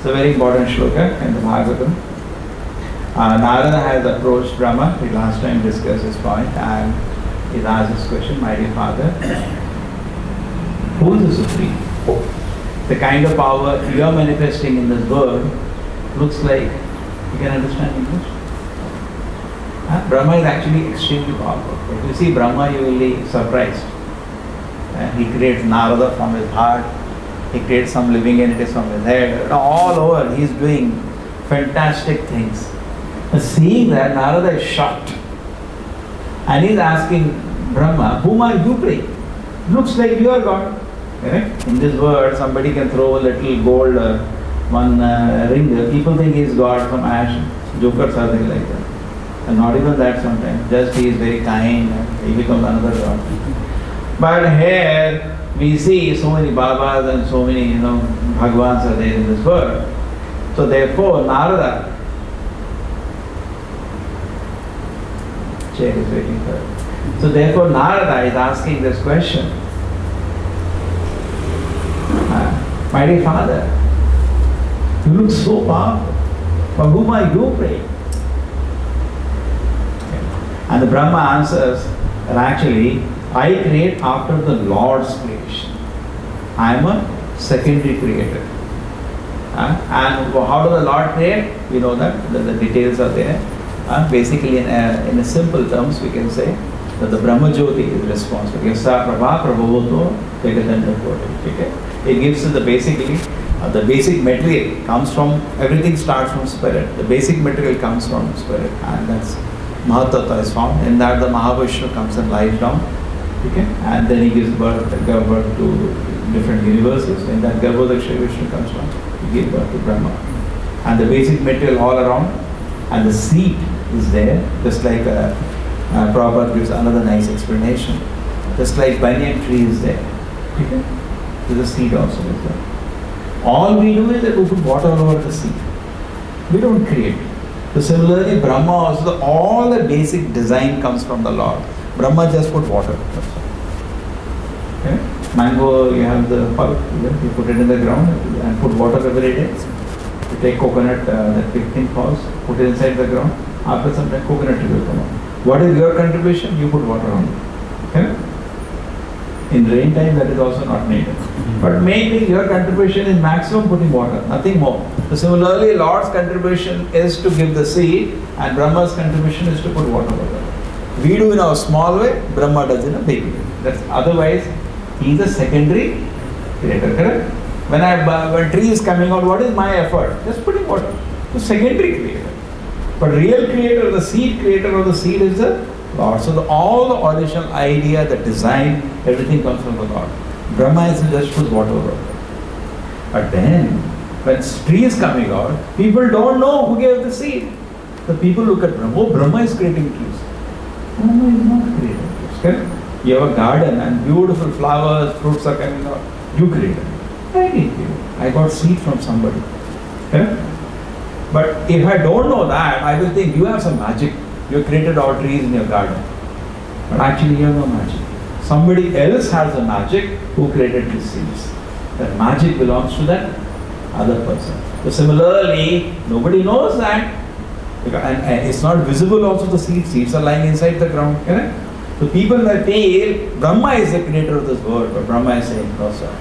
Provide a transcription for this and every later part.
a very important shloka in the Bhagavatam. Narada has approached Brahma. We last time discussed this point, and he asked this question, my dear father, who is the Supreme? The kind of power you are manifesting in this world looks like, you can understand English? Brahma is actually extremely powerful. If you see Brahma, you will be surprised. He creates Narada from his heart. He creates some living entities from his head. All over, he is doing fantastic things. But seeing that, Narada is shocked. And he is asking Brahma, whom are you praying? Looks like you are God. Correct? In this world, somebody can throw a little gold, one ring. People think he is God from ash. Jokers are things like that. And not even that sometimes. Just he is very kind and he becomes another God. But here we see so many Babas and so many, Bhagavans are there in this world. So therefore, Narada, chair is waiting for it. So therefore, Narada is asking this question. My dear father, you look so powerful. For whom are you praying? And the Brahma answers that actually, I create after the Lord's creation. I am a secondary creator. And how does the Lord create? We know that the details are there. Basically, in a simple terms, we can say that the Brahma Jyoti is responsible. Yasa Prabha Prabhavato Vegadanda Koti. Okay? It gives us the basic material comes from, everything starts from spirit. The basic material comes from spirit. And that's Mahatattva is found. In that the Mahavishnu comes and lies down. Okay? And then he gives birth to different universes. In that Garbhodakshaya Vishnu comes from. He gives birth to Brahma. And the basic material all around. And the seed is there. Just like Prabhupada gives another nice explanation. Just like banyan tree is there. Okay? There's a seed also is there. All we do is that we put water over the seed. We don't create. So similarly, Brahma also, all the basic design comes from the Lord. Brahma just put water. Okay? Mango, you have the pulp, you put it in the ground and put water every day. You take coconut, that big thing falls, put it inside the ground. After some time, coconut tree will come out. What is your contribution? You put water on it. Okay? In rain time, that is also not needed. But mainly your contribution is maximum putting water, nothing more. So similarly, Lord's contribution is to give the seed and Brahma's contribution is to put water over it. We do in a small way, Brahma does in a big way. That's otherwise, he is a secondary creator, correct? When tree is coming out, what is my effort? Just putting water. So secondary creator. But real creator, the seed creator of the seed is the Lord. So all the original idea, the design, everything comes from the Lord. Brahma is just put water over it. But then, when tree is coming out, people don't know who gave the seed. The people look at Brahma. Oh, Brahma is creating trees. Brahma is not creating trees. Correct? You have a garden and beautiful flowers, fruits are coming out. You created it. I didn't give it. I got seed from somebody. Correct? But if I don't know that, I will think you have some magic. You created all trees in your garden. But actually you have no magic. Somebody else has the magic who created these seeds. That magic belongs to that other person. So similarly, nobody knows that. And it's not visible also the seeds. Seeds are lying inside the ground. Correct? So people may feel Brahma is the creator of this world. But Brahma is saying, no sir.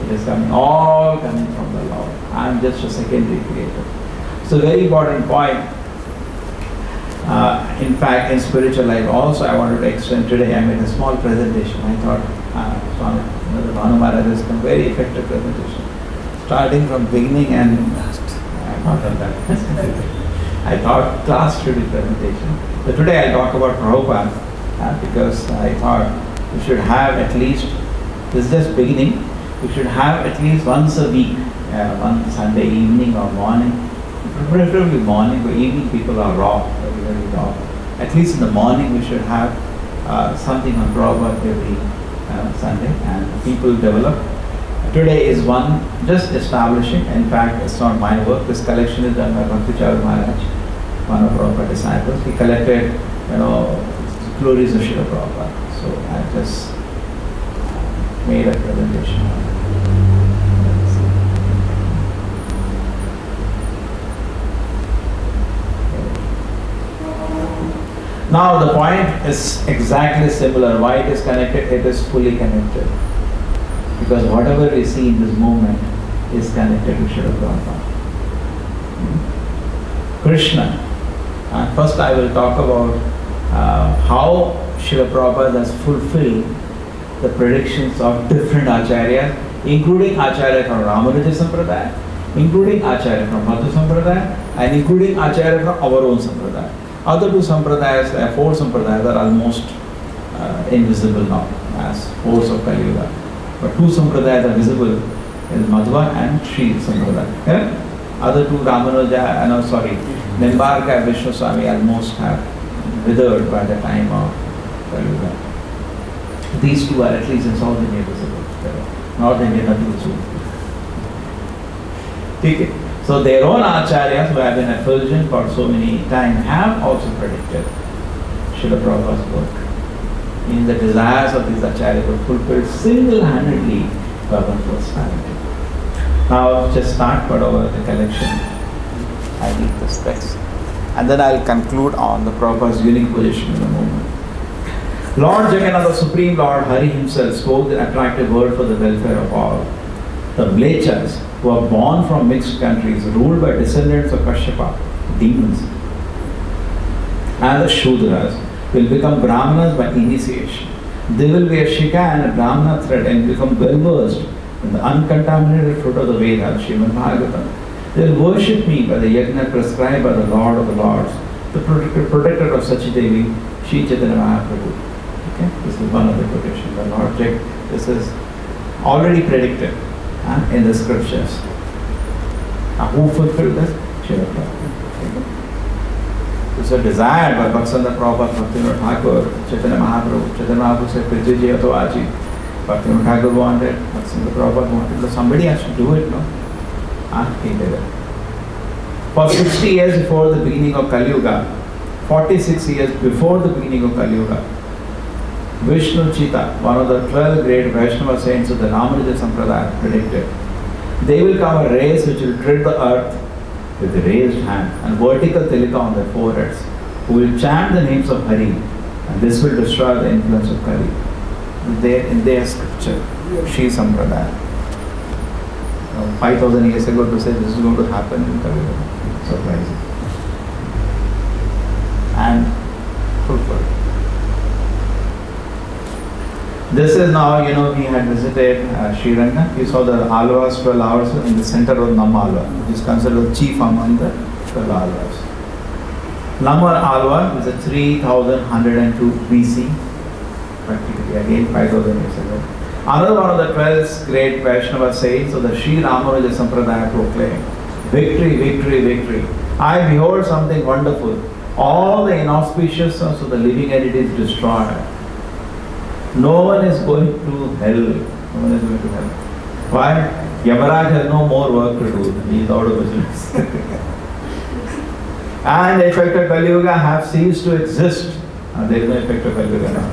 It is all coming from the Lord. I am just a secondary creator. So very important point. In fact, in spiritual life also, I wanted to extend today. I made a small presentation. I thought, the Bhanu Maharaj has come very effective presentation. Starting from beginning and last. I thought class should be presentation. So today I'll talk about Prabhupada because I thought we should have at least, this is just beginning, we should have at least once a week, one Sunday evening or morning, preferably morning, but evening people are raw, very raw. At least in the morning we should have something on Prabhupada every Sunday and people develop. Today is one just establishing, in fact it's not my work, this collection is done by Bhakti Maharaj, one of Prabhupada disciples. He collected, glories of Srila Prabhupada. So I just made a presentation. Now the point is exactly similar. Why it is connected? It is fully connected. Because whatever we see in this movement is connected to Srila Prabhupada. Krishna. First I will talk about how Srila Prabhupada has fulfilled the predictions of different acharyas, including Acharya from Ramanuja Sampradaya, including Acharya from Madhva Sampradaya, and including Acharya from our own Sampradaya. Other two Sampradayas, there are four Sampradayas, are almost invisible now as force of Kali Yuga. But two Sampradayas are visible in Madhva and Sri Sampradaya. Yeah? Other two, Ramanuja, Nimbarka and Vishnu Swami almost have withered by the time of Kali Yuga. These two are at least in South India visible. North India, nothing visible. Okay. So their own acharyas who have been effulgent for so many times have also predicted Srila Prabhupada's work. In the desires of these acharyas were fulfilled single-handedly by one personality. Now just start put over the collection. I need the specs. And then I'll conclude on the Prabhupada's unique position in the movement. Lord Jagannath, the Supreme Lord Hari himself, spoke the attractive word for the welfare of all. The Mlechas, who are born from mixed countries, ruled by descendants of Kashyapa, demons, and the Shudras, will become Brahmanas by initiation. They will wear Shika and a Brahmana thread and become well versed in the uncontaminated fruit of the Vedas, Srimad Bhagavatam. They will worship me by the yajna prescribed by the Lord of the Lords, the protector of Sachidevi, Sri Chaitanya Mahaprabhu. Okay? This is one of the quotations. The Lord Jack, this is already predicted in the scriptures. Now who fulfilled this? Srila Prabhupada. This was desired by Bhaktivinoda Prabhupada, Bhaktivinoda Thakur, Chaitanya Mahaprabhu. Chaitanya Mahaprabhu said, Prijiji Ato Aji. Bhaktivinoda Thakur wanted, Bhaktivinoda Prabhupada wanted. So somebody has to do it, no? He did it. For 60 years before the beginning of Kali Yuga, 46 years before the beginning of Kali Yuga, Vishnu Chita, one of the 12 great Vaishnava saints of the Ramanuja Sampradaya, predicted, they will come a race which will tread the earth with a raised hand and vertical tilika on their foreheads, who will chant the names of Hari, and this will destroy the influence of Kali. In their scripture, Sri Sampradaya. 5,000 years ago to say this is going to happen in Kali Yuga. Surprising. And fulfilled. This is now, we had visited Sri Ranga. We saw the Alvas, 12 hours in the center of Nammalva, which is considered the chief among the 12 Alvas. Namar Alva is a 3102 BC, practically again 5,000 years ago. Another one of the 12 great Vaishnava saints of the Sri Ramanuja Sampradaya proclaimed, victory, victory, victory. I behold something wonderful. All the inauspiciousness of the living entity is destroyed. No one is going to hell. No one is going to hell. Why? Yamaraj has no more work to do. He is out of business. And the effect of Kali Yuga have ceased to exist. There is no effect of Kali Yuga now.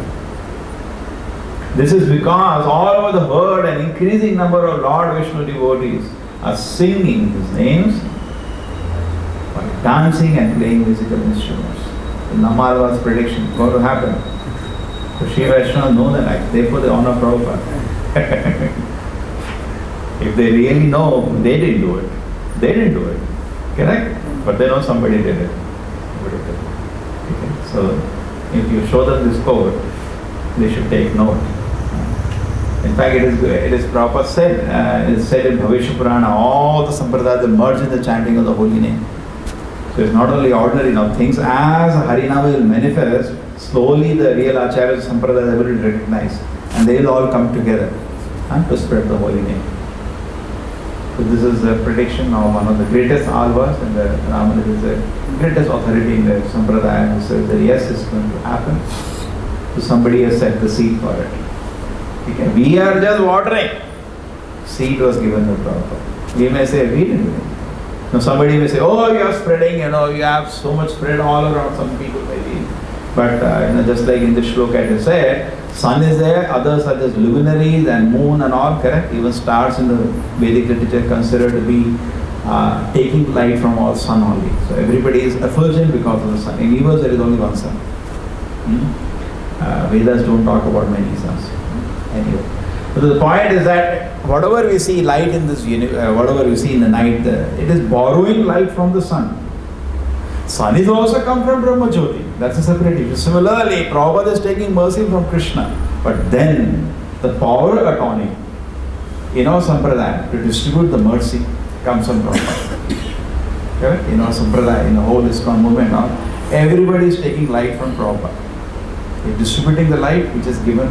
This is because all over the world an increasing number of Lord Vishnu devotees are singing his names, by dancing and playing musical instruments. The Nammalva's prediction is going to happen. So Sri Vaishnavas know that act, therefore they honor Prabhupada. If they really know, they didn't do it. They didn't do it. Correct? But they know somebody did it. Okay. So if you show them this code, they should take note. In fact, it is Prabhupada said, it is said in Bhavishya Purana, all the Sampradayas merge in the chanting of the holy name. So it's not only ordinary now, things as Harinama will manifest, slowly the real Acharyas Sampradaya will recognize and they will all come together to spread the holy name. So this is a prediction of one of the greatest alvas and the Ramanuja is the greatest authority in the Sampradaya who says that yes, it's going to happen. So somebody has set the seed for it. We are just watering. Seed was given to Prabhupada. We may say, we didn't do it. Now somebody may say, oh, you are spreading, you have so much spread all around. Some people maybe. But just like in the shloka it is said, sun is there, others such as luminaries and moon and all, correct? Even stars in the Vedic literature considered to be taking light from all sun only. So everybody is effulgent because of the sun. In universe there is only one sun. Vedas don't talk about many suns. Anyway, but the point is that whatever we see light in this whatever you see in the night, it is borrowing light from the sun. Sun is also come from Brahma Jyoti. That's a separate issue. Similarly, Prabhupada is taking mercy from Krishna. But then the power attorney in our Sampradaya to distribute the mercy comes from Prabhupada. Correct? In our Sampradaya, in the whole ISKCON movement now, everybody is taking light from Prabhupada. He's distributing the light which is given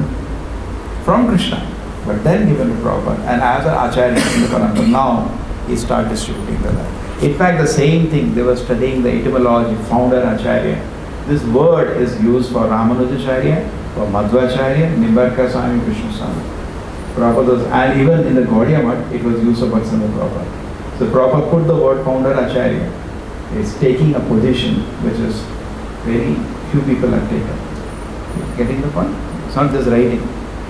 from Krishna, but then given to Prabhupada. And as an Acharya in the Parampara, now he started distributing the light. In fact, the same thing, they were studying the etymology, founder Acharya. This word is used for Ramanujacharya, for Madhvacharya, Nimbarka Swami, Krishna Swami. Prabhupada, and even in the Gaudiya Math, it was used for Bhaktisiddhanta Prabhupada. So Prabhupada put the word founder Acharya. It's taking a position which is very few people have taken. Getting the point? It's not just writing.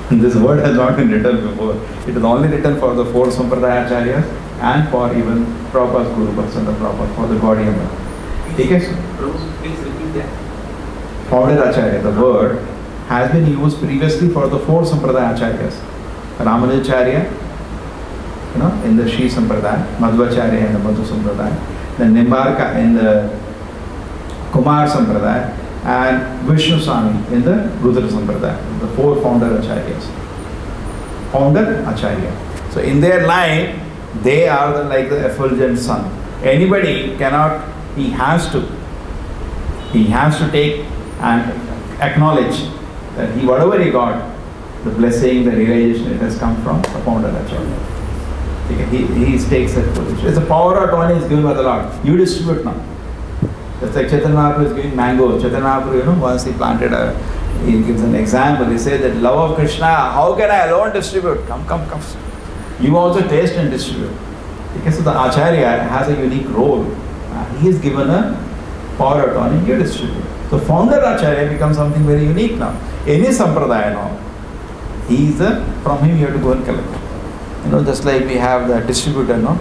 This word has not been written before. It is only written for the four Sampradaya Acharyas and for even Prabhupada's Guru, Bhaktisiddhanta Prabhupada, for the Gaudiya Math. Okay? Please repeat that. Founder Acharya, the word has been used previously for the four Sampradaya Acharyas. Ramanujacharya, in the Shri Sampradaya, Madhvacharya in the Madhu Sampradaya, then Nimbarka in the Kumar Sampradaya, and Vishnu Swami in the Rudra Sampradaya, the four founder Acharyas. Founder Acharya. So in their line, they are like the effulgent sun. Anybody cannot, he has to take and acknowledge that whatever he got, the blessing, the realization, it has come from the founder Acharya. He takes that position. It's a power attorney is given by the Lord. You distribute now. That's like Chaitanya Mahaprabhu is giving mango. Chaitanya Mahaprabhu, once he planted he gives an example. He says that love of Krishna, how can I alone distribute? Come. You also taste and distribute. Because so the Acharya has a unique role. He is given a power attorney, you distribute. So founder Acharya becomes something very unique now. Any Sampradaya now, from him you have to go and collect. Just like we have the distributor, no?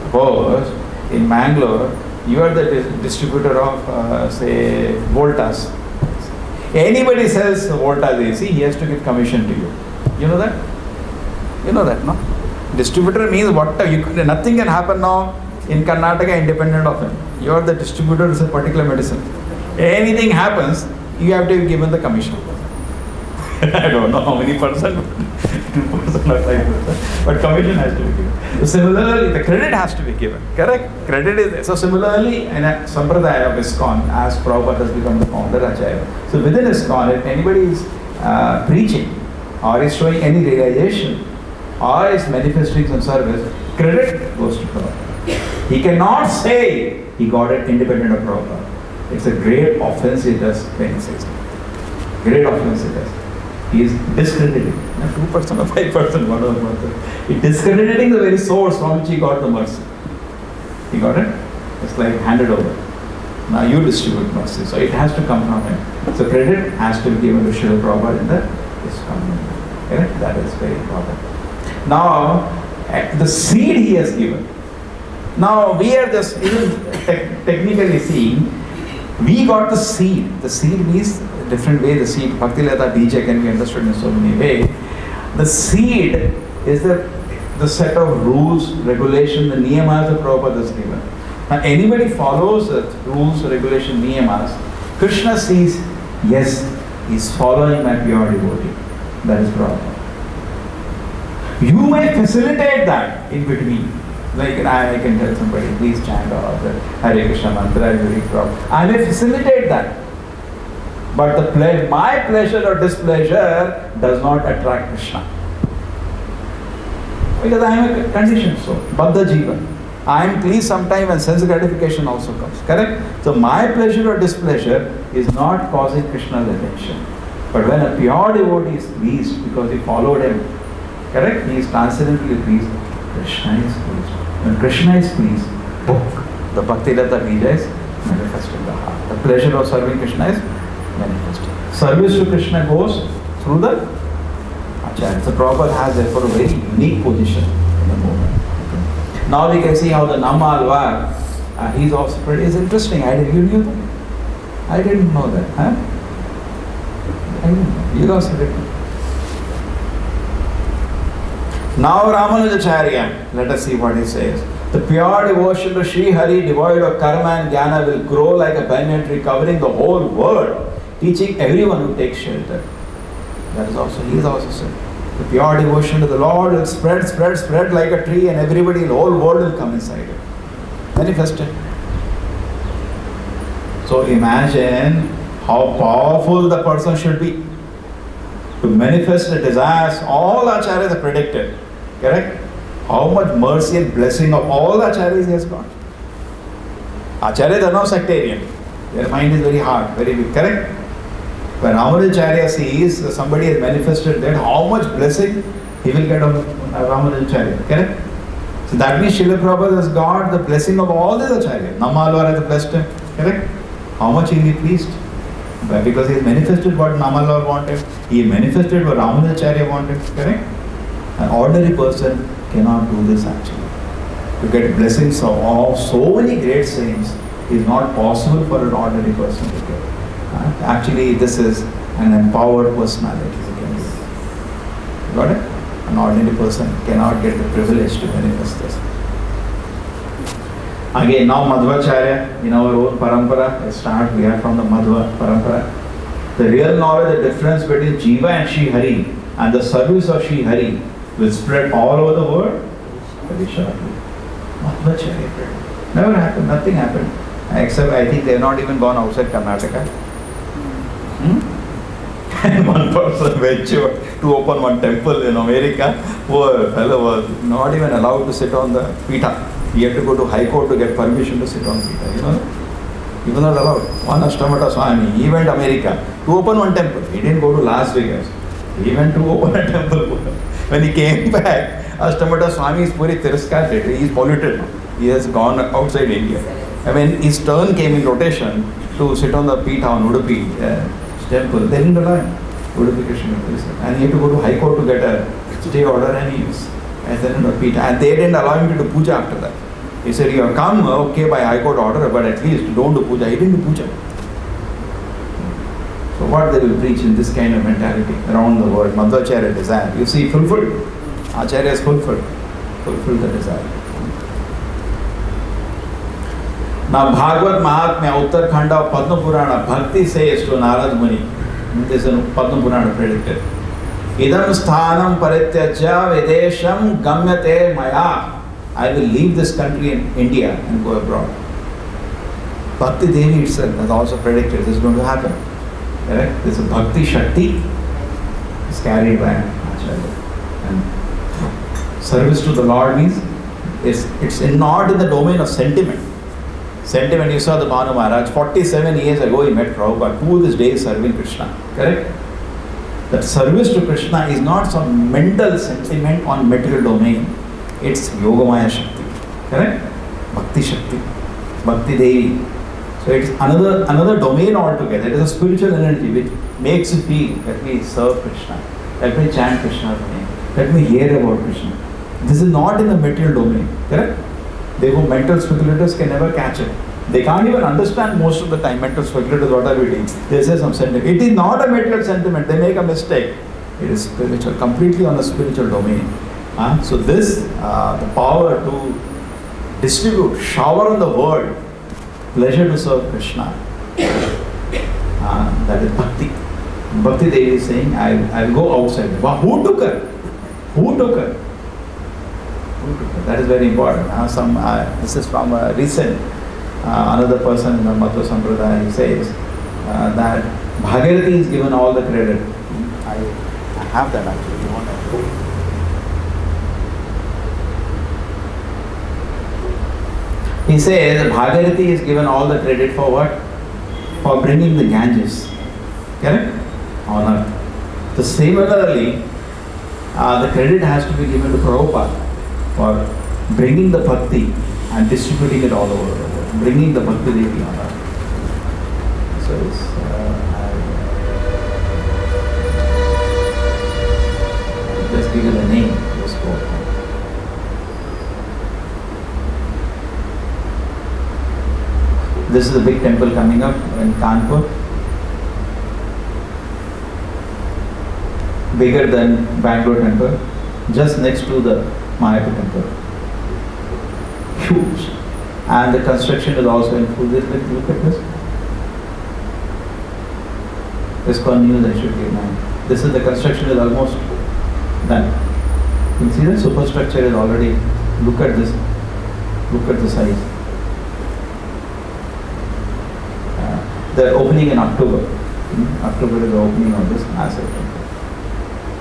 Suppose in Mangalore, you are the distributor of, say, Voltas. Anybody sells Voltas AC, he has to give commission to you. You know that? You know that, no? Distributor means nothing can happen now in Karnataka independent of him. You are the distributor of a particular medicine. Anything happens, you have to be given the commission. I don't know how many percent, 2% or 5%, but commission has to be given. So similarly, the credit has to be given, correct? Credit is there. So similarly, in a Sampradaya of ISKCON, as Prabhupada has become the founder Acharya, so within ISKCON, if anybody is preaching or is showing any realization or is manifesting some service, credit goes to Prabhupada. He cannot say he got it independent of Prabhupada. It's a great offense he does when he says that. Great offense he does. He is discrediting, 2% or 5%, whatever. He is discrediting the very source from which he got the mercy. He got it? It's like handed over. Now you distribute mercy. So it has to come from him. So credit has to be given to Srila Prabhupada in the ISKCON. Correct? That is very important. Now, the seed he has given. Now we are just technically seeing, we got the seed. The seed means a different way. The seed, Bhaktilata DJ can be understood in so many ways. The seed is the set of rules, regulation, the niyamas that Prabhupada has given. Now anybody follows the rules, regulation, niyamas, Krishna sees, yes, he is following my pure devotee. That is Prabhupada. You may facilitate that in between. Like I can tell somebody, please chant or the Hare Krishna mantra, I may facilitate that. But my pleasure or displeasure does not attract Krishna. Because I am a conditioned soul, Baddha Jiva. I am pleased sometime when sense gratification also comes. Correct? So my pleasure or displeasure is not causing Krishna's attention. But when a pure devotee is pleased because he followed him, correct? He is transcendently pleased. Krishna is pleased. When Krishna is pleased, the Bhaktilata Bija is manifested in the heart. The pleasure of serving Krishna is manifested. Service to Krishna goes through the Acharya. So Prabhupada has therefore a very unique position in the movement. Now we can see how the Nammalvar, his offspring is interesting. I did you knew that? I didn't know that. Huh? I didn't know. You also didn't. Now Ramanujacharya, let us see what he says. The pure devotion to Sri Hari, devoid of karma and jnana, will grow like a banyan tree covering the whole world, teaching everyone who takes shelter. That is also, he is also said. The pure devotion to the Lord will spread like a tree, and everybody, the whole world will come inside it. Manifested. So imagine how powerful the person should be to manifest the desires. All acharyas are predicted. Correct? How much mercy and blessing of all acharyas he has got. Acharyas are not sectarian. Their mind is very hard, very big. Correct? When Ramanujacharya sees somebody has manifested that, how much blessing he will get of Ramanujacharya. Correct? So that means Srila Prabhupada has got the blessing of all these acharyas. Nammalwar has blessed him. Correct? How much he will be pleased? Because he has manifested what Nammalwar wanted. He manifested what Ramanujacharya wanted. Correct? An ordinary person cannot do this actually. To get blessings of so many great saints is not possible for an ordinary person to get. Actually, this is an empowered personality who can do it. Got it? An ordinary person cannot get the privilege to manifest this. Again, now Madhvacharya, in our own parampara, we are from the Madhva parampara. The real knowledge, the difference between Jiva and Sri Hari and the service of Sri Hari will spread all over the world very shortly. Madhvacharya. Never happened, nothing happened. Except I think they have not even gone outside Karnataka. And one person ventured to open one temple in America. Poor fellow was not even allowed to sit on the Pita. He had to go to High Court to get permission to sit on Pita. You know? He was not allowed. One Ashtamata Swami, he went to America to open one temple. He didn't go to Las Vegas. He went to open a temple. When he came back, Ashtamata Swami is puri tiraskarted. He is polluted now. He has gone outside India. I mean, his turn came in rotation to sit on the Pita on Udupi temple. They didn't allow him. Udupi Krishna. And he had to go to High Court to get a stay order, and he was ascended on Pita. And they didn't allow him to do puja after that. He said, you have come, okay, by High Court order, but at least don't do puja. He didn't do puja. So what they will preach in this kind of mentality around the world? Madhvacharya desire. You see, fulfilled. Acharya is fulfilled. Fulfilled the desire. Now Bhagavad Mahatmya, Uttarakhanda of Padma Purana, Bhakti says to Narad Muni, this is Padma Purana predicted, Idam sthanam parityajya videsham gamyate maya. I will leave this country in India and go abroad. Bhakti Devi itself has also predicted this is going to happen. Correct? This is Bhakti Shakti is carried by Acharya. And service to the Lord means it's not in the domain of sentiment. Sentiment, you saw the Bhanu Maharaj, 47 years ago he met Prabhupada, to this day serving Krishna. Correct? That service to Krishna is not some mental sentiment on material domain. It's Yogamaya Shakti. Correct? Bhakti Shakti. Bhakti Devi. So it's another domain altogether. It is a spiritual energy which makes you feel, let me serve Krishna. Let me chant Krishna's name. Let me hear about Krishna. This is not in the material domain. Correct? Therefore, mental speculators can never catch it. They can't even understand most of the time. Mental speculators, what are we doing? They say some sentiment. It is not a material sentiment. They make a mistake. It is spiritual, completely on the spiritual domain. So this, the power to distribute, shower on the world, pleasure to serve Krishna. That is Bhakti. Bhakti Devi is saying, I'll go outside. But who took her? Who took her? That is very important. This is from a recent, another person in the Madhva Sampradaya, he says that Bhagirathi is given all the credit. I have that actually. You want to? He says that Bhagirathi is given all the credit for what? For bringing the Ganges. Correct? On earth. So similarly, the credit has to be given to Prabhupada for bringing the bhakti and distributing it all over the world, bringing the Bhakti Devi on earth. So I'll just give you the name of this quote. This is a big temple coming up in Kanpur. Bigger than Bangalore temple. Just next to the Mayapur temple. Huge. And the construction is also in full. Look at this. This called news I should give now. This is the construction is almost done. You can see the superstructure is already. Look at this. Look at the size. The opening in October. October is the opening of this massive temple.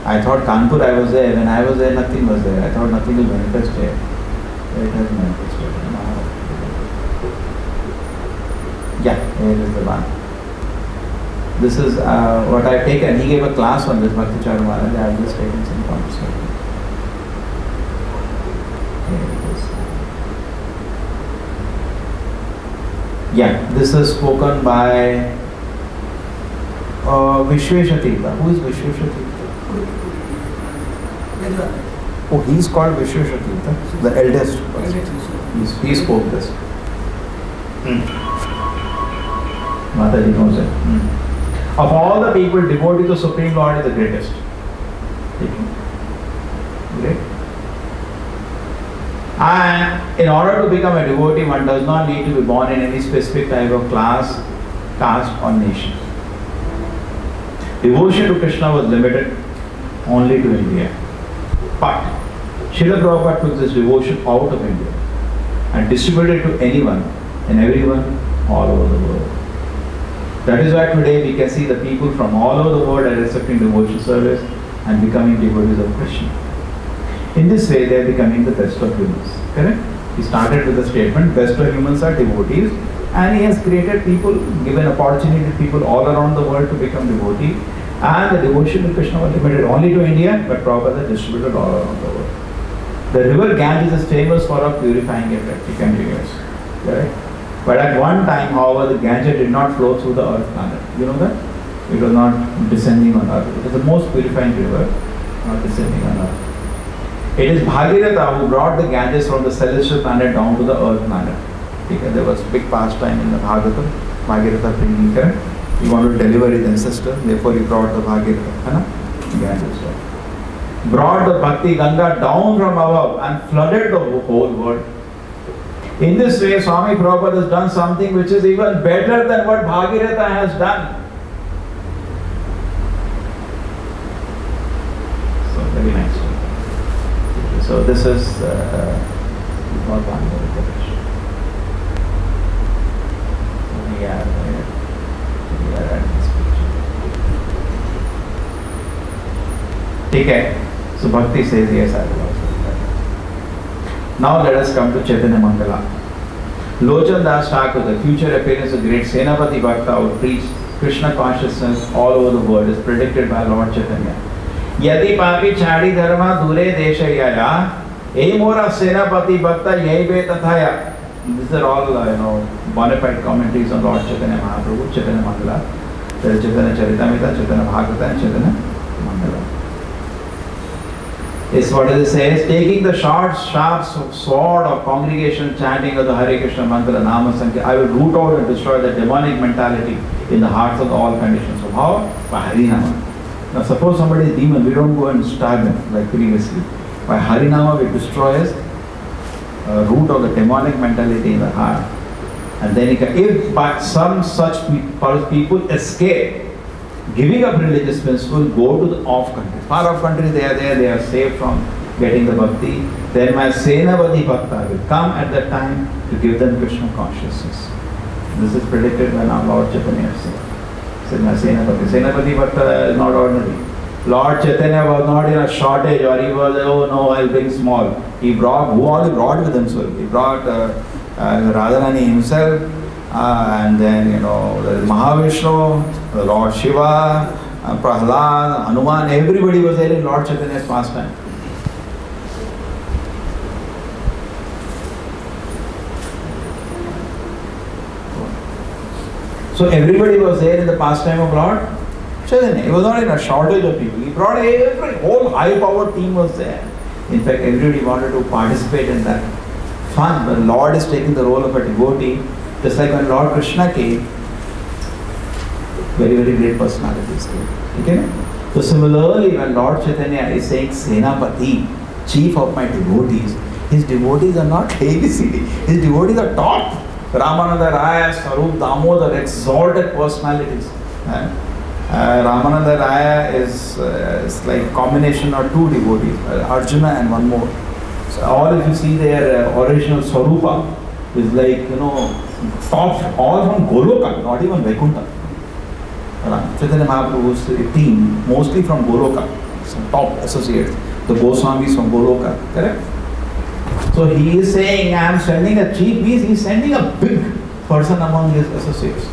I thought Kanpur I was there. When I was there, nothing was there. I thought nothing will manifest here. It has manifested. Yeah, here is the one. This is what I've taken. He gave a class on this, Bhakti Charu Maharaj. I have just taken some comments. Yeah, this is spoken by Vishweshatirtha. Who is Vishweshatirtha? Oh, he's called Vishweshatirtha, the eldest person. He spoke this. Mataji knows it. Of all the people, devotee to Supreme Lord is the greatest. Great. And in order to become a devotee, one does not need to be born in any specific type of class, caste or nation. Devotion to Krishna was limited only to India. But Srila Prabhupada took this devotion out of India and distributed it to anyone and everyone all over the world. That is why today we can see the people from all over the world are accepting devotion service and becoming devotees of Krishna. In this way, they are becoming the best of humans. Correct? He started with the statement, best of humans are devotees, and he has created people, given opportunity to people all around the world to become devotees. And the devotion to Krishna was limited only to India, but Prabhupada distributed all around the world. The river Ganges is famous for a purifying effect, you can realize. Correct? But at one time, however, the Ganges did not flow through the earth planet. You know that? It was not descending on earth. It is the most purifying river, not descending on earth. It is Bhagiratha who brought the Ganges from the celestial planet down to the earth planet. Because there was big pastime in the Bhagavatam, Bhagiratha bringing correct. He wanted to deliver his ancestor, therefore he brought the Bhagiratha, Ganges. Brought the Bhakti Ganga down from above and flooded the whole world. In this way, Swami Prabhupada has done something which is even better than what Bhagiratha has done. So, very nice. So, this is not one more direction. We are at this picture. Okay. So, Bhakti says, yes, I will also. Now let us come to Chaitanya Mangala. Lochan Das Thakur, the future appearance of great Senapati Bhakta who preach Krishna consciousness all over the world is predicted by Lord Chaitanya. Yadi papi chadi dharma dure deshayaya, e mora Senapati Bhakta yahi be tathaya. These are all bona fide commentaries on Lord Chaitanya Mahaprabhu, Chaitanya Mangala. There is Chaitanya Charitamrita, Chaitanya Bhagavata and Chaitanya Mangala. Is what it says, taking the sharp sword of congregation chanting of the Hare Krishna mantra, Nama Sankirtan, I will root out and destroy the demonic mentality in the hearts of all conditions. So how? By Harinama. Now suppose somebody is demon, we don't go and stab them like previously. By Harinama we destroy root of the demonic mentality in the heart. And then if but some such people escape giving up religious principle, go to the off country. Far off country, they are there, they are safe from getting the bhakti. Then my Senapati Bhakta will come at that time to give them Krishna consciousness. This is predicted by now Lord Chaitanya said my Senapati Bhakta is not ordinary. Lord Chaitanya was not in a shortage or he was, oh no, I'll bring small. He brought, who all he brought with himself? He brought Radharani himself, and then the Mahavishnu, the Lord Shiva, Prahlad, Hanuman, everybody was there in Lord Chaitanya's pastime. So everybody was there in the pastime of Lord Chaitanya. He was not in a shortage of people. He brought whole high-powered team was there. In fact, everybody wanted to participate in that fun. But Lord is taking the role of a devotee Just like when Lord Krishna came, very, very great personalities came. Okay? So similarly, when Lord Chaitanya is saying Senapati, chief of my devotees, his devotees are not ABCD. His devotees are top. Ramananda Raya, Sarup Damodar, exalted personalities. Ramananda Raya is like combination of two devotees, Arjuna and one more. So all if you see their original Swarupa is like, top, all from Goloka, not even Vaikuntha. Chaitanya Mahaprabhu's team, mostly from Goloka, some top associates. The Goswamis from Goloka, correct? So he is saying, I am sending a chief, means he is sending a big person among his associates.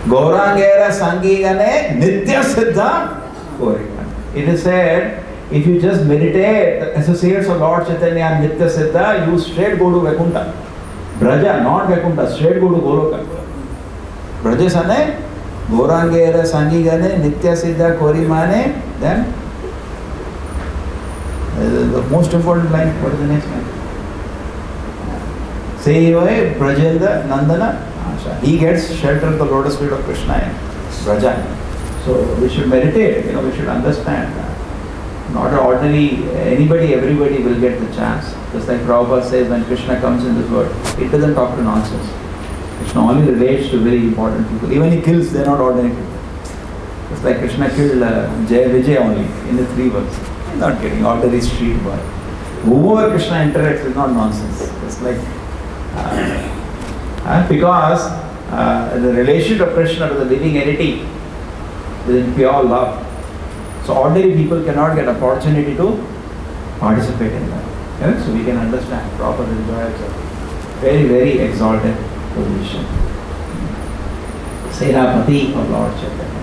Gaurangera Sangigane Nitya Siddha Gaurangana. It is said, if you just meditate, the associates of Lord Chaitanya and Nitya Siddha, you straight go to Vaikuntha. Braja, not Vaikuntha, straight go to Goloka. Braja Sane, Gaurangera Sangigane Nitya Siddha Korimane, then the most important line, what is the next line? Seyavoy Brajendra Nandana Asha. He gets shelter of the lotus feet of Krishna and Braja. So we should meditate, we should understand. Not ordinary, anybody, everybody will get the chance. Just like Prabhupada says, when Krishna comes in this world, it doesn't talk to nonsense. Krishna only relates to very important people. Even he kills, they're not ordinary people. Just like Krishna killed Jaya Vijay only in the 3 words. Not getting ordinary street boy. Whoever Krishna interacts is not nonsense. It's like because the relationship of Krishna to the living entity is in pure love. So ordinary people cannot get opportunity to participate in that. Yes? So we can understand proper enjoys a very, very exalted position. Senapati of Lord Chaitanya.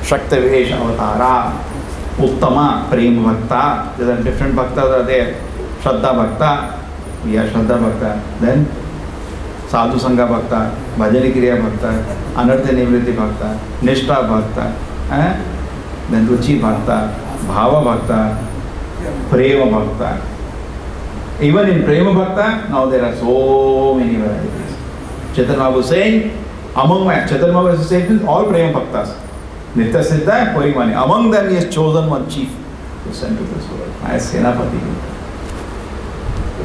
Shakti Vesha Avatara. Uttama, Prem Bhakta, there are different bhaktas are there. Shraddha Bhakta, we are Shraddha Bhakta. Then Sadhu Sangha Bhakta, Bhajani Kriya Bhakta, Anartha Nivritti Bhakta, Nishtha Bhakta, then Ruchi Bhakta, Bhava Bhakta, Prema Bhakta. Even in Prema Bhakta, now there are so many varieties. Chaitanya Mahaprabhu is saying, among my Chaitanya Mahaprabhu is saying all Prema Bhaktas. Nitya Siddha, Korimani. Among them he has chosen one chief to send to this world as Senapati.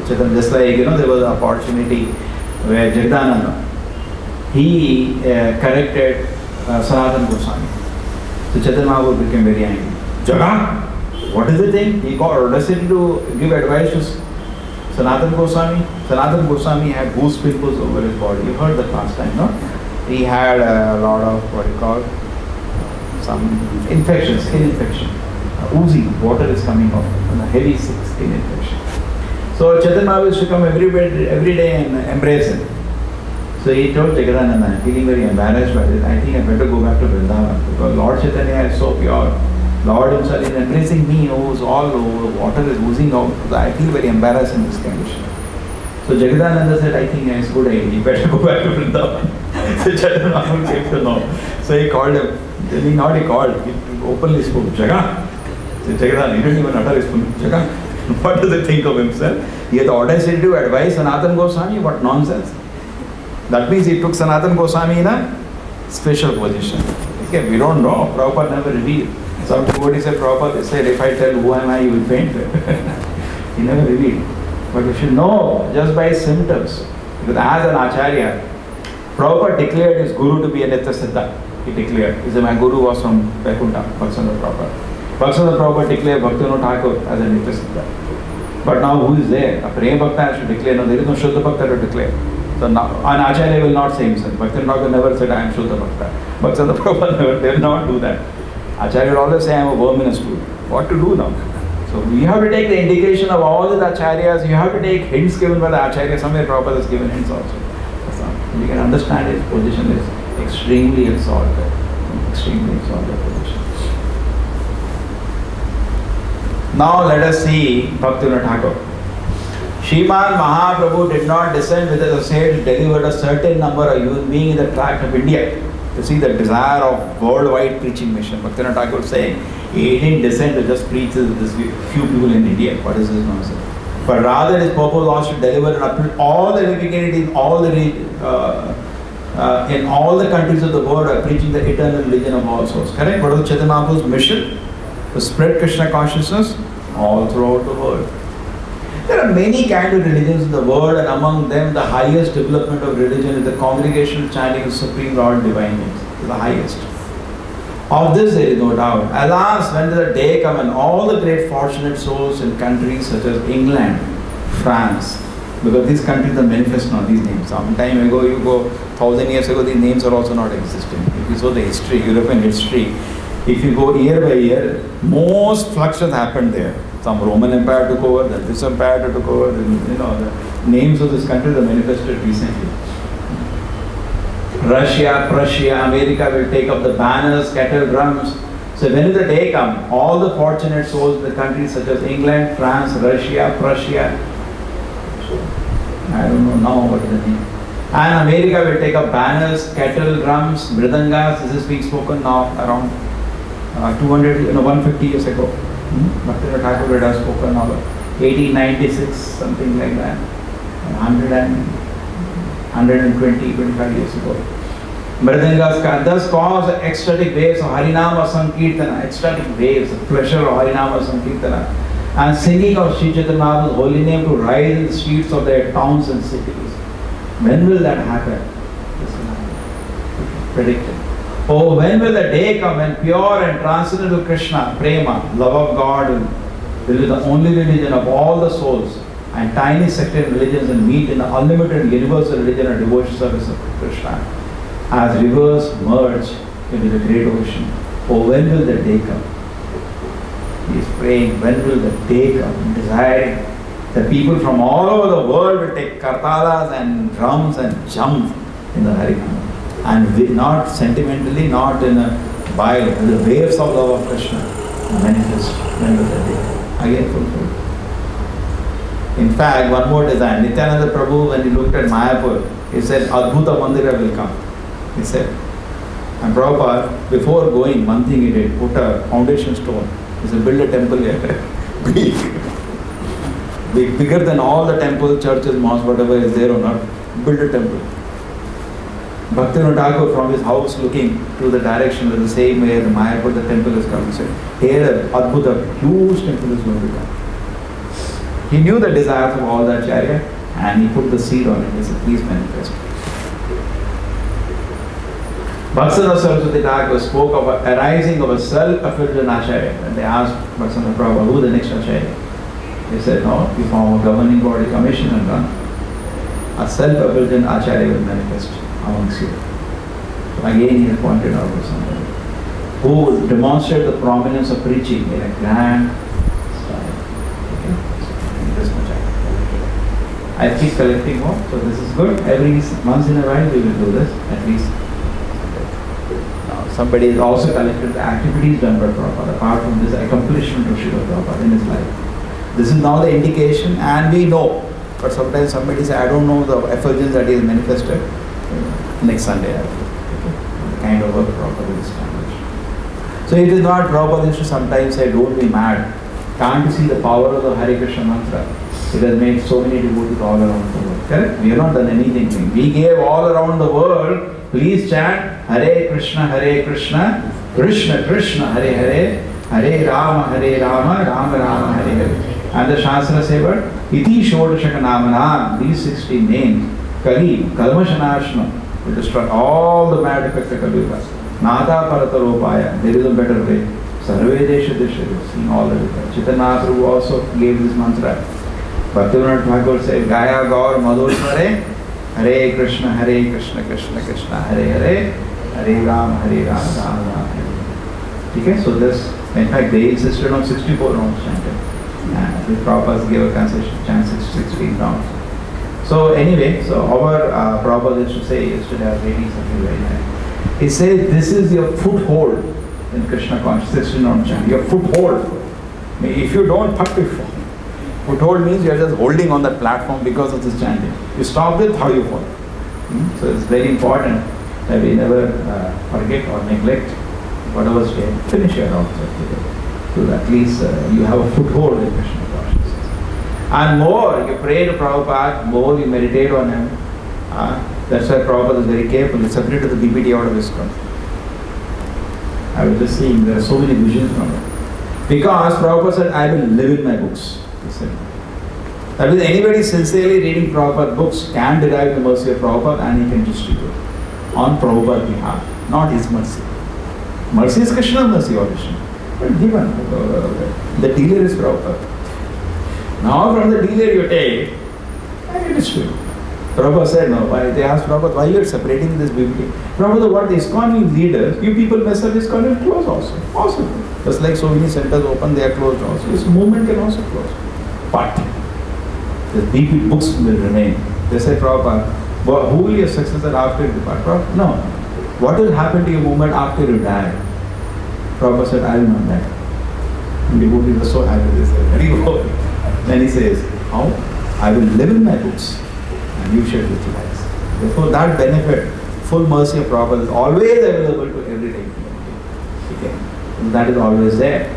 Just like, there was an opportunity where Jagadananda, he corrected Sanatana Goswami. So Chaitanya Mahaprabhu became very angry. Jaga, what is the thing? He got audacity to give advice to Sanatana Goswami. Sanatana Goswami had goose pimples over his body. You heard that last time, no? He had a lot of, some infection, skin infection. Oozing, water is coming out, and a heavy skin infection. So Chaitanya Mahaprabhu used to come every day and embrace him. So he told Jagadananda, I'm feeling very embarrassed by this. I think I better go back to Vrindavan because Lord Chaitanya is so pure. Lord himself is embracing me, who's all over, water is oozing out. So I feel very embarrassed in this condition. So Jagadananda said, I think it's a good idea, you better go back to Vrindavan. So Chaitanya Mahaprabhu came to know. So he called him. He called, he openly spoke, Jaga. So Jagadananda, he didn't even utter his name. Jaga, what does he think of himself? He had the audacity to advise Sanatana Goswami, what nonsense. That means he took Sanatana Goswami in a special position. Okay, we don't know. Prabhupada never revealed. Some devotees said, Prabhupada said, if I tell who am I, you will faint. He never revealed. But you should know just by his symptoms. Because as an Acharya, Prabhupada declared his guru to be a Nitya Siddha. He declared. He said, my guru was from Vaikuntha, Bhaktivinoda Prabhupada. Bhaktivinoda Prabhupada declared Bhaktivinoda Thakur as a Nitya Siddha. But now who is there? A Prema Bhakta should declare. No, there is no Shuddha Bhakta to declare. So now, an Acharya will not say himself. Bhaktivinoda Thakur never said, I am Shuddha Bhakta. Bhaktivinoda Prabhupada never, they will not do that. Acharya will always say, I am a worm in a stool. What to do now? So we have to take the indication of all the Acharyas. You have to take hints given by the Acharya. Somewhere Prabhupada has given hints also. You can understand his position is extremely exalted. Extremely exalted position. Now let us see Bhaktivinoda Thakur. Sriman Mahaprabhu did not descend with his associates, delivered a certain number of human beings in the tract of India. To see the desire of worldwide preaching mission. Bhaktivinoda Thakur saying, he didn't descend to just preach to this few people in India. What is this nonsense? But rather his purpose was to deliver and uproot all the iniquity in all the countries of the world by preaching the eternal religion of all souls. Correct? What was Chaitanya Mahaprabhu's mission? To spread Krishna consciousness all throughout the world. There are many kinds of religions in the world, and among them the highest development of religion is the congregational chanting of Supreme Lord Divine Names. It's the highest. Of this there is no doubt. Alas, when the day comes and all the great fortunate souls in countries such as England, France, because these countries are manifest now, these names. Some time ago, you go 1,000 years ago, these names are also not existing. If you saw the history, European history, if you go year by year, most fluctuations happened there. Some Roman Empire took over, then this empire took over, then, the names of these countries are manifested recently. Russia, Prussia, America will take up the banners, kettle drums. So when the day comes, all the fortunate souls in the countries such as England, France, Russia, Prussia, I don't know now what is the name. And America will take up banners, kettle drums, mridangas. This is being spoken now around 150 years ago. Bhaktivinoda Thakur has spoken about 1896, something like that. 125 years ago. Mridangas thus cause ecstatic waves of Harinama Sankirtana, ecstatic waves of pleasure of Harinama Sankirtana, and singing of Sri Chaitanya Mahaprabhu's holy name to rise in the streets of their towns and cities. When will that happen? This will happen. Predicted. Oh, when will the day come when pure and transcendental Krishna, Prema, love of God, will be the only religion of all the souls, and tiny sectarian religions will meet in the unlimited universal religion and devotion service of Krishna, as rivers merge into the great ocean. Oh, when will the day come? He is praying, when will the day come? Desiring the people from all over the world will take kartalas and drums and jump in the Harinama. And not sentimentally, not in a bile, the waves of love of Krishna manifest when will the day again fulfilled. In fact, one more design. Nityananda Prabhu, when he looked at Mayapur, he said, Adbhuta Mandira will come. He said, and Prabhupada, before going, one thing he did, put a foundation stone. He said, build a temple here. Bigger than all the temples, churches, mosques, whatever is there on earth. Build a temple. Bhaktivinoda Thakur from his house looking to the direction of the same way the Mayapur, the temple is coming. He said, here, Adbhuta, huge temple is going to come. He knew the desires of all the Acharya and he put the seed on it. He said, please manifest. Bhatsana Saraswati Thakur spoke of a arising of a self-effulgent Acharya. And they asked Bhatsana Prabhu, who the next Acharya? He said, no, you form a governing body commission and run. A self-effulgent Acharya will manifest amongst you. So again he has pointed out to somebody who will demonstrate the prominence of preaching in a grand style. Okay? This much I keep collecting more, so this is good. Every once in a while we will do this, at least. Now somebody has also collected the activities done by Prabhupada, apart from this accomplishment of Srila Prabhupada in his life. This is now the indication, and we know. But sometimes somebody says, I don't know the effulgence that he has manifested. Next Sunday, I will. Okay. The kind of work Prabhupada is established. So it is not, Prabhupada used to sometimes say, don't be mad. Can't you see the power of the Hare Krishna mantra? It has made so many devotees all around the world. Correct? We have not done anything. We gave all around the world, please chant Hare Krishna, Krishna Krishna, Hare Hare, Hare Rama, Rama Rama, Hare Hare. And the Shastra say what? Iti Shodashaka Namanam, these 16 names, Kali, Kalmashanashna, will destroy all the bad effects of Kaliyuga. Nata Parataropaya, there is a better way. Sarve Desha Desha, seeing all the different. Chaitanya Prabhu also gave this mantra. Bhaktivinoda Thakur said, Gaya Gaur Madhusmare, Hare Krishna, Krishna Krishna, Hare Hare, Hare Ram, Ram Ram, Hare. Okay, so this, in fact, they insisted on 64 rounds chanting. And the Prabhupada gave a concession, chant 16 rounds. So anyway, so our Prabhupada used to say yesterday, I was reading something very nice. He said, this is your foothold in Krishna consciousness, 16 round chant, your foothold. If you don't, foothold means you are just holding on that platform because of this chanting. You stop it, how you fall. So it's very important that we never forget or neglect whatever's there. Finish your rounds today. So at least you have a foothold in Krishna consciousness. And more you pray to Prabhupada, more you meditate on him. That's why Prabhupada is very careful. He separated the BPT out of ISKCON. I was just seeing there are so many visions from it. Because Prabhupada said, I will live in my books. He said. That means anybody sincerely reading Prabhupada books can derive the mercy of Prabhupada and he can distribute on Prabhupada's behalf, not his mercy. Mercy is Krishna's mercy or Vishnu. But given, the dealer is Prabhupada. Now from the dealer you take, and you distribute. Prabhupada said, no, why? They asked Prabhupada, why you are separating this BBT? Prabhupada, what the ISKCON leaders, you people mess up ISKCON and close also. Possible. Just like so many centers open, they are closed also. This movement can also close. But the BP books will remain. They say, Prabhupada, who will be your successor after you depart? Prabhupada, no. What will happen to your movement after you die? Prabhupada said, I will not die. And devotees were so happy. They said, very good. Then he says, how? I will live in my books and you shall utilize. Therefore, that benefit, full mercy of Prabhupada is always available to every day. Okay? That is always there.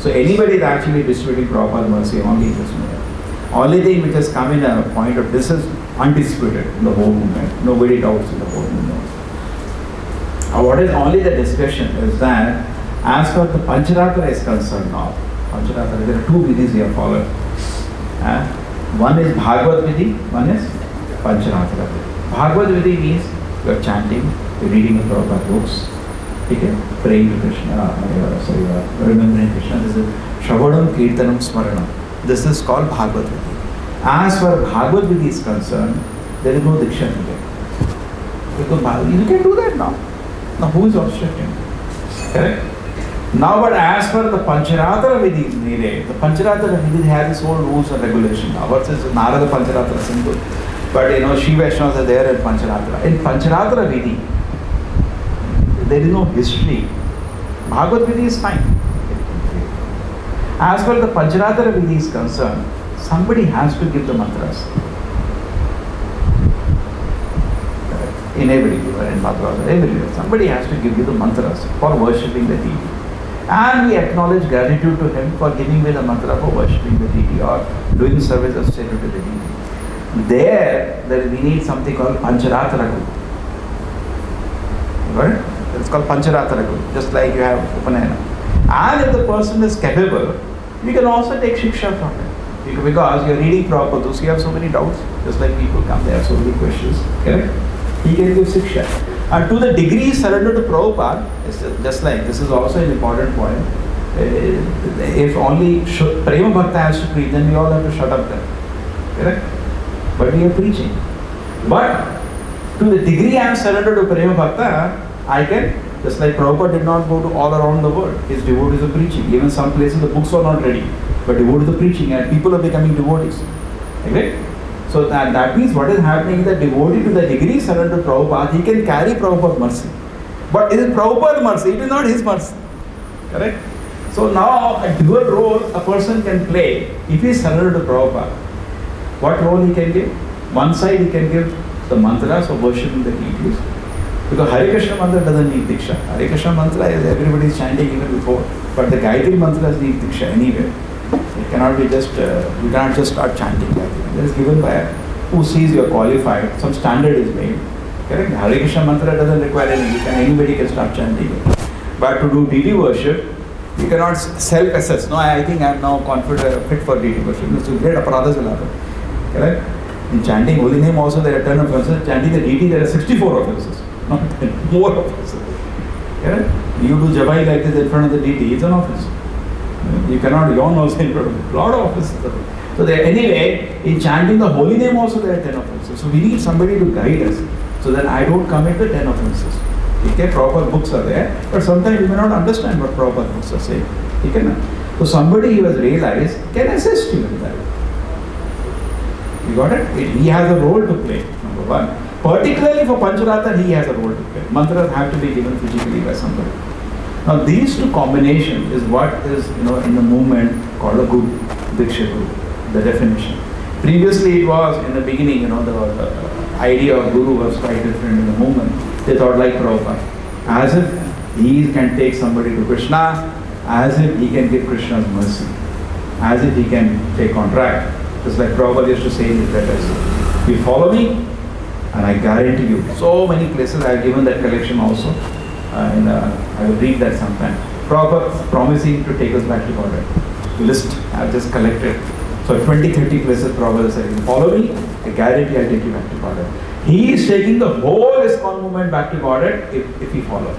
So anybody is actually distributing Prabhupada's mercy only this moment. Only thing which has come in a point of this is undisputed in the whole movement. Nobody doubts in the whole movement. What is only the discussion is that as far as the Pancharatra is concerned now, Pancharatra, there are two vidhis here followed. One is Bhagavad Vidhi, one is Pancharatra Vidhi. Bhagavad Vidhi means you are chanting, you are reading the Prabhupada books, okay? Praying to Krishna, remembering Krishna. This is Shravanam Kirtanam Smaranam. This is called Bhagavad Vidhi. As far as Bhagavad Vidhi is concerned, there is no Diksha needed. Because you can do that now. Now who is obstructing? Correct? Now, but as for the Pancharatra Vidhi is needed, the Pancharatra Vidhi has its own rules and regulations. Ours is Narada Pancharatra simple. But Shri Vaishnavas are there in Pancharatra. In Pancharatra Vidhi, there is no history. Bhagavad Vidhi is fine. As far as the Pancharatra Vidhi is concerned, somebody has to give the mantras. In every in Madras, everywhere, somebody has to give you the mantras for worshipping the deity. And we acknowledge gratitude to him for giving me the mantra for worshipping the deity or doing service of service to the deity. There we need something called Pancharatra Guru. Right? It's called Pancharatra Guru, just like you have Upanayana. And if the person is capable, we can also take Shiksha from him. Because you are reading Prabhupada, so you have so many doubts, just like people come, they have so many questions. Correct? He can give Shiksha. And to the degree surrender to Prabhupada, it's just like, this is also an important point. If only Prema Bhakta has to preach, then we all have to shut up then. Correct? But we are preaching. But to the degree I am surrendered to Prema Bhakta, I can, just like Prabhupada did not go to all around the world. His devotees are preaching. Even some places the books are not ready. But devotees are preaching and people are becoming devotees. Okay? So that means what is happening is that devotee to the degree surrender to Prabhupada, he can carry Prabhupada's mercy. But it is Prabhupada's mercy, it is not his mercy. Correct? So now a dual role a person can play if he is surrendered to Prabhupada. What role he can give? One side he can give the mantras of worshipping the deities. Because Hare Krishna mantra doesn't need Diksha. Hare Krishna mantra is everybody is chanting even before. But the Gayatri mantras need Diksha anyway. It cannot be just, you cannot just start chanting Gayatri. It is given by who sees you are qualified, some standard is made. Correct? Hare Krishna mantra doesn't require any, anybody can start chanting it. But to do deity worship, you cannot self-assess. No, I think I am now confident, fit for deity worship. So great aparadhas will happen. Correct? In chanting holy name also there are 10 offenses. Chanting the deity there are 64 offenses. Not 10, more offenses. Correct? You do jabai like this in front of the deity, it's an offense. You cannot yawn also in front of a lot of offenses. So there, anyway, in chanting the holy name also there are 10 offenses. So we need somebody to guide us so that I don't commit the 10 offenses. Okay, proper books are there, but sometimes you may not understand what proper books are saying. So somebody who has realized can assist you in that. You got it? He has a role to play, number one. Particularly for Pancharatra, he has a role to play. Mantras have to be given physically by somebody. Now these two combinations is what is in the movement called a Guru, Diksha Guru, the definition. Previously it was in the beginning, the idea of Guru was quite different in the movement. They thought like Prabhupada, as if he can take somebody to Krishna, as if he can give Krishna's mercy, as if he can take contract. Just like Prabhupada used to say in his letters, you follow me, and I guarantee you, so many places I have given that collection also. I will read that sometime. Prabhupada promising to take us back to Godhead. List I have just collected. So 20, 30 places Prabhupada said, you follow me, I guarantee I'll take you back to Godhead. He is taking the whole ISKCON movement back to Godhead if he follows.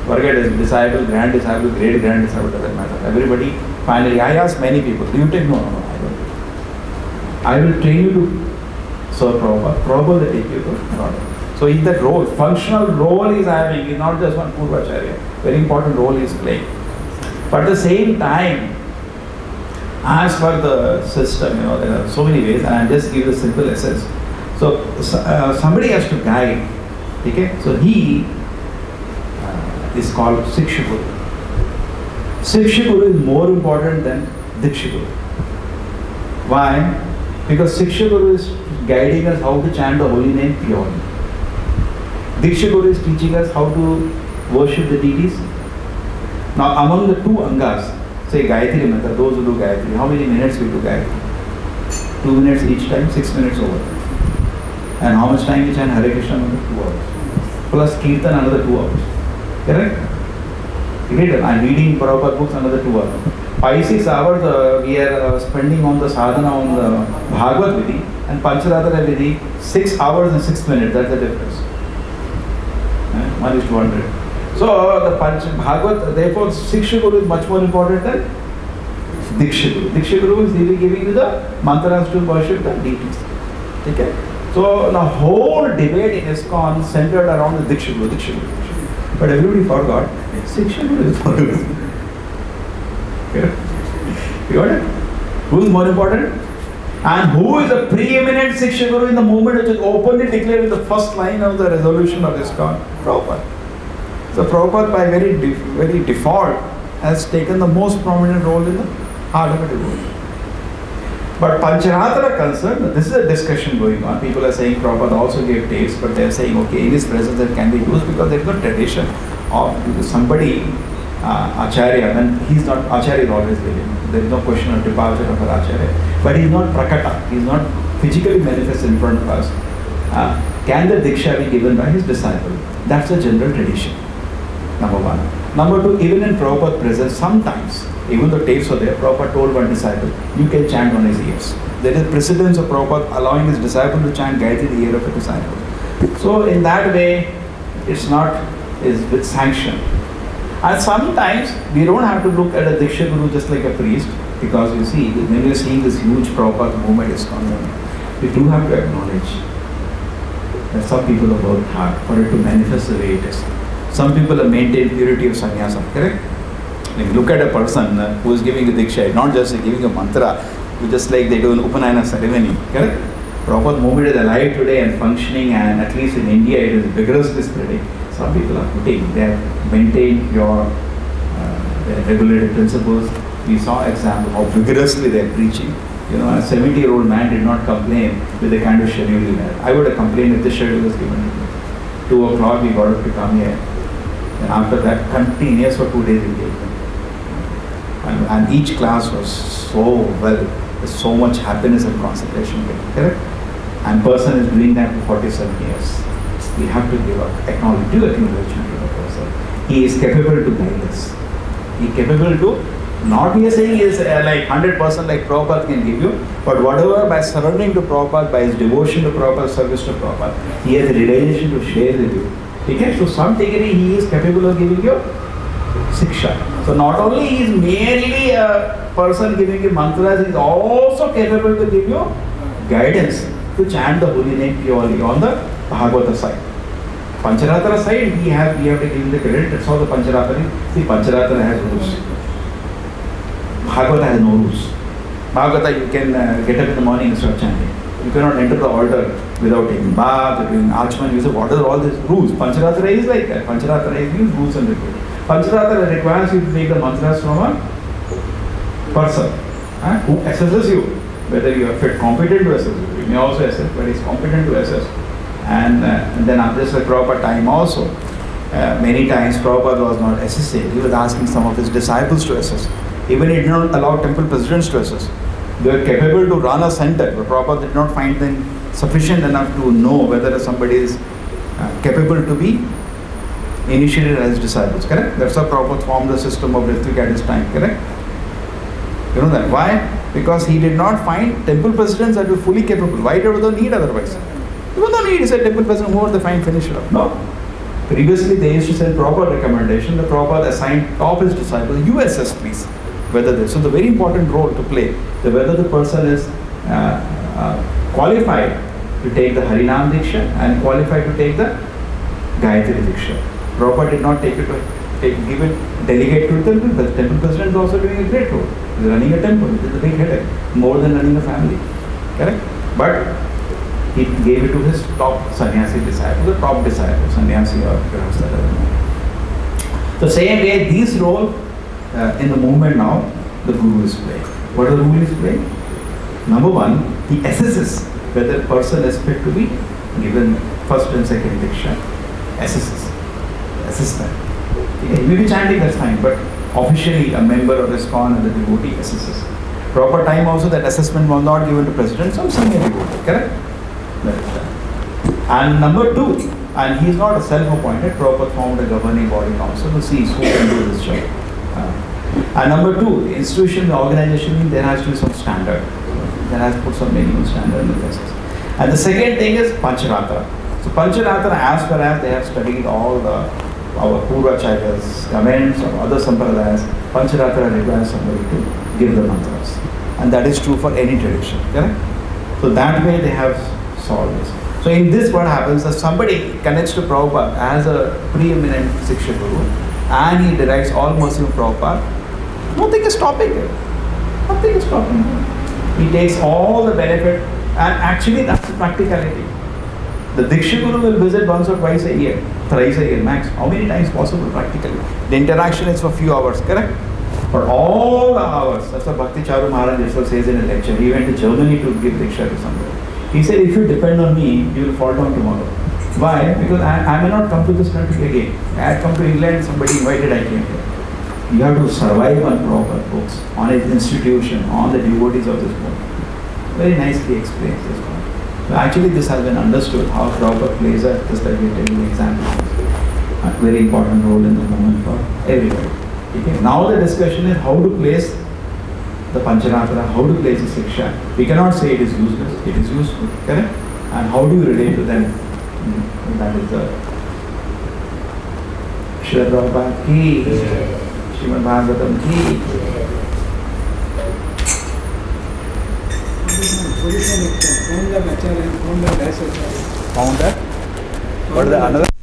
Forget his disciple, grand disciple, great grand disciple, doesn't matter. Everybody, finally, I asked many people, do you take? No, I don't. I will train you to serve Prabhupada. Prabhupada will take you to Godhead. So in that role, functional role he's having, is not just one Purvacharya. Very important role he's playing. But at the same time, as for the system, there are so many ways, and I'll just give the simple essence. So somebody has to guide. Okay? So he is called Shiksha Guru. Shiksha Guru is more important than Diksha Guru. Why? Because Shiksha Guru is guiding us how to chant the holy name purely. Diksha Guru is teaching us how to worship the deities. Now among the two Angas, say Gayatri Mantra, those who do Gayatri, how many minutes we do Gayatri? 2 minutes each time, 6 minutes over. And how much time we chant Hare Krishna? Another 2 hours. Plus Kirtan another 2 hours. Correct? I'm reading Prabhupada books another 2 hours. 5-6 hours we are spending on the sadhana on the Bhagavad Vidhi, and Pancharatra Vidhi 6 hours and 6 minutes. That's the difference. 1 is to 100. So the Bhagavad, therefore Shiksha Guru is much more important than Diksha Guru. Diksha Guru is really giving you the mantras to worship the deities. Okay? So the whole debate in ISKCON centered around the Diksha Guru, Diksha Guru. But everybody forgot, Shiksha Guru is more important. You got it? Who is more important? And who is the preeminent Shiksha Guru in the movement which is openly declared in the first line of the resolution of ISKCON? Prabhupada. So Prabhupada by very default has taken the most prominent role in the heart of a devotion. But Pancharatra concerned, this is a discussion going on. People are saying Prabhupada also gave tapes, but they are saying, okay, in his presence it can be used because there is no tradition of somebody, Acharya, when he's not, Acharya is always living. There is no question of departure of an Acharya. But he is not Prakata, he is not physically manifest in front of us. Can the Diksha be given by his disciple? That's a general tradition, number one. Number two, even in Prabhupada's presence, sometimes, even though tapes are there, Prabhupada told one disciple, you can chant on his ears. There is precedence of Prabhupada allowing his disciple to chant Gayatri in the ear of a disciple. So in that way, it's not, is with sanction. And sometimes, we don't have to look at a Diksha Guru just like a priest, because you see, when we are seeing this huge Prabhupada movement is coming, we do have to acknowledge that some people have worked hard for it to manifest the way it is. Some people have maintained purity of sannyasa, correct? Like look at a person who is giving a diksha, not just giving a mantra, just like they do an Upanayana ceremony, correct? Prabhupada movement is alive today and functioning, and at least in India it is vigorously spreading. Some people are putting, they have maintained their regulated principles. We saw example how vigorously they are preaching. You know, a 70-year-old man did not complain with the kind of schedule he had. I would have complained if this schedule was given to me. 2 o'clock we got up to come here. And after that, continuous for 2 days engagement. And each class was so well, with so much happiness and concentration, correct? And person is doing that for 47 years. We have to give up, acknowledgement to the person. He is capable to guide us. He is capable to, not we are saying he is like 100% like Prabhupada can give you, but whatever by surrendering to Prabhupada, by his devotion to Prabhupada, service to Prabhupada, he has a realization to share with you. Okay? To some degree, he is capable of giving you Shiksha. So not only he is merely a person giving you mantras, he is also capable to give you guidance to chant the holy name purely on the Bhagavata side. Pancharatra side, we have to give him the credit. That's how the Pancharatra is. See, Pancharatra has rules. Bhagavata has no rules. Bhagavata, you can get up in the morning and start chanting. You cannot enter the altar without taking bath or doing Achman. You say, what are all these rules? Pancharatra is like that. Pancharatra is these rules and regulations. Pancharatra requires you to take the mantras from a person who assesses you, whether you are fit, competent to assess you. You may also assess, but he is competent to assess. And then after this, like Prabhupada time also, many times Prabhupada was not assessing. He was asking some of his disciples to assess. Even he did not allow temple presidents to assess. They were capable to run a center, but Prabhupada did not find them sufficient enough to know whether somebody is capable to be initiated as disciples, correct? That's how Prabhupada formed the system of Ritvik at his time, correct? You know that. Why? Because he did not find temple presidents that were fully capable. Why did they need otherwise? There was no need. He said temple president, who are the fine finisher of? No. Previously they used to send proper recommendation. The Prabhupada assigned top his disciples, USS please. Whether they, so the very important role to play, whether the person is qualified to take the Harinam Diksha and qualified to take the Gayatri Diksha. Prabhupada did not give it, delegate to the temple. The temple president is also doing a great role. He's running a temple, it is a big headache, more than running a family. Correct? But he gave it to his top sannyasi disciple, the top disciple, sannyasi or grahastha. So same way, this role in the movement now, the Guru is playing. What the Guru is playing? Number one, he assesses whether a person is fit to be given first and second diksha. Assess that. Okay. He may be chanting, that's fine, but officially a member of ISKCON and the devotee assesses. Proper time also, that assessment was not given to president, some senior devotee, correct? And number two, and he is not a self-appointed, Prabhupada formed a governing body council to see who can do this job. And number two, the institution, the organization, there has to be some standard. There has to put some minimum standard in the process. And the second thing is Pancharatra. So Pancharatra, as far as they have studied all our Purvacharyas, comments of other sampradayas, Pancharatra requires somebody to give the mantras. And that is true for any tradition, correct? So that way they have solved this. So in this what happens is somebody connects to Prabhupada as a preeminent Siksha Guru and he derives all mercy of Prabhupada. Nothing is stopping it. Nothing is stopping it. He takes all the benefit and actually that's the practicality. The Diksha Guru will visit once or twice a year, thrice a year max. How many times possible practically? The interaction is for few hours, correct? For all the hours, that's what Bhakti Charu Maharaj Yeshwar says in a lecture. He went to Germany to give Diksha to somebody. He said, if you depend on me, you will fall down tomorrow. Why? Because I may not come to this country again. I had come to England, somebody invited, I came here. You have to survive on proper books, on his institution, on the devotees of this book. Very nicely explains this one. So actually this has been understood how Prabhupada plays a, just like we tell you example, a very important role in the movement for everybody. Okay. Now the discussion is how to place the Pancharatra, how to place the Siksha. We cannot say it is useless, it is useful, correct? And how do you relate to them? That is the Srila Prabhupada ki, Srimad Bhagavatam ki. Found that? What is the another?